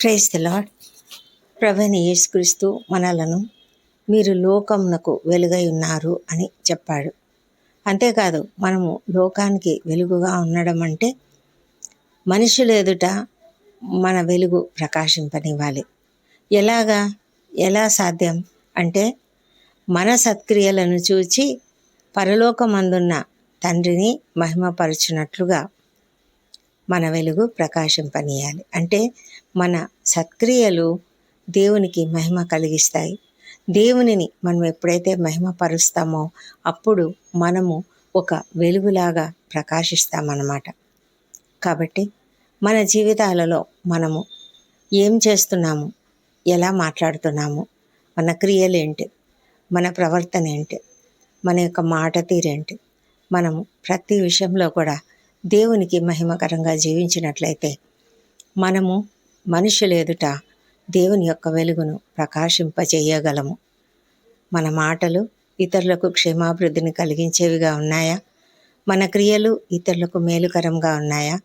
Praise the lord. ప్రభువైన యేసుక్రీస్తు మనలను మీరు లోకమునకు వెలుగై ఉన్నారు అని చెప్పాడు. అంతేకాదు, మనము లోకానికి వెలుగుగా ఉండడం అంటే మనుషుల ఎదుట మన వెలుగు ప్రకాశింపనివ్వాలి. ఎలా సాధ్యం అంటే, మన సత్క్రియలను చూచి పరలోకమందున్న తండ్రిని మహిమపరచునట్లుగా మన వెలుగు ప్రకాశింపనీయాలి. అంటే మన సత్క్రియలు దేవునికి మహిమ కలిగిస్తాయి. దేవునిని మనం ఎప్పుడైతే మహిమపరుస్తామో అప్పుడు మనము ఒక వెలుగులాగా ప్రకాశిస్తామన్నమాట. కాబట్టి మన జీవితాలలో మనము ఏం చేస్తున్నాము, ఎలా మాట్లాడుతున్నాము, మన క్రియలేంటి, మన ప్రవర్తన ఏంటి, మన యొక్క మాట తీరేంటి, మనము ప్రతి విషయంలో కూడా దేవునికి మహిమకరంగా జీవించినట్లయితే మనము మనుషుల ఎదుట దేవుని యొక్క వెలుగును ప్రకాశింపజేయగలము. మన మాటలు ఇతరులకు క్షేమాభివృద్ధిని కలిగించేవిగా ఉన్నాయా? మన క్రియలు ఇతరులకు మేలుకరంగా ఉన్నాయా?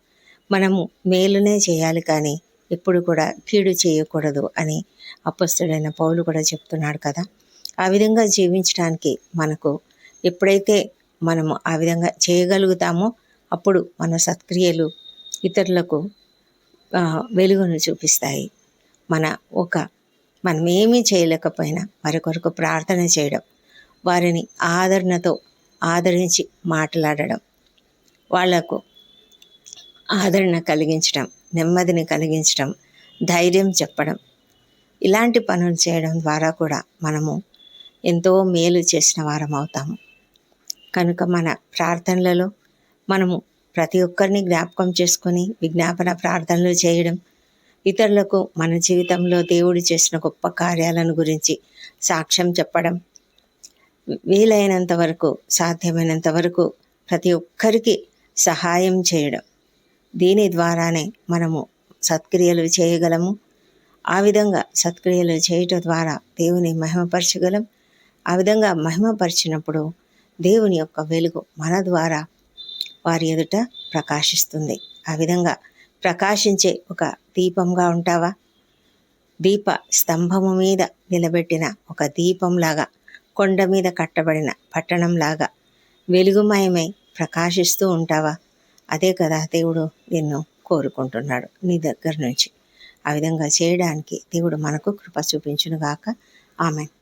మనము మేలునే చేయాలి, కానీ ఎప్పుడు కూడా కీడు చేయకూడదు అని అపొస్తలుడైన పౌలు కూడా చెప్తున్నాడు కదా. ఆ విధంగా జీవించడానికి మనకు ఎప్పుడైతే మనము ఆ విధంగా చేయగలుగుతామో అప్పుడు మన సత్క్రియలు ఇతరులకు వెలుగును చూపిస్తాయి. మనం ఏమీ చేయలేకపోయినా వారి కొరకు ప్రార్థన చేయడం, వారిని ఆదరణతో ఆదరించి మాట్లాడడం, వాళ్లకు ఆదరణ కలిగించడం, నెమ్మదిని కలిగించడం, ధైర్యం చెప్పడం, ఇలాంటి పనులు చేయడం ద్వారా కూడా మనము ఎంతో మేలు చేసిన వారం అవుతాము. కనుక మన ప్రార్థనలలో మనము ప్రతి ఒక్కరిని జ్ఞాపకం చేసుకొని విజ్ఞాపన ప్రార్థనలు చేయడం, ఇతరులకు మన జీవితంలో దేవుడు చేసిన గొప్ప కార్యాలను గురించి సాక్ష్యం చెప్పడం, వీలైనంత వరకు సాధ్యమైనంత వరకు ప్రతి ఒక్కరికి సహాయం చేయడం, దీని ద్వారానే మనము సత్క్రియలు చేయగలము. ఆ విధంగా సత్క్రియలు చేయటం ద్వారా దేవుని మహిమపరచగలం. ఆ విధంగా మహిమపరిచినప్పుడు దేవుని యొక్క వెలుగు మన ద్వారా వారి ఎదుట ప్రకాశిస్తుంది. ఆ విధంగా ప్రకాశించే ఒక దీపంగా ఉంటావా? దీప స్తంభము మీద నిలబెట్టిన ఒక దీపంలాగా, కొండ మీద కట్టబడిన పట్టణంలాగా వెలుగుమయమై ప్రకాశిస్తూ ఉంటావా? అదే కదా దేవుడు నిన్ను కోరుకుంటున్నాడు నీ దగ్గర నుంచి. ఆ విధంగా చేయడానికి దేవుడు మనకు కృప చూపించునుగాక. ఆమేన్.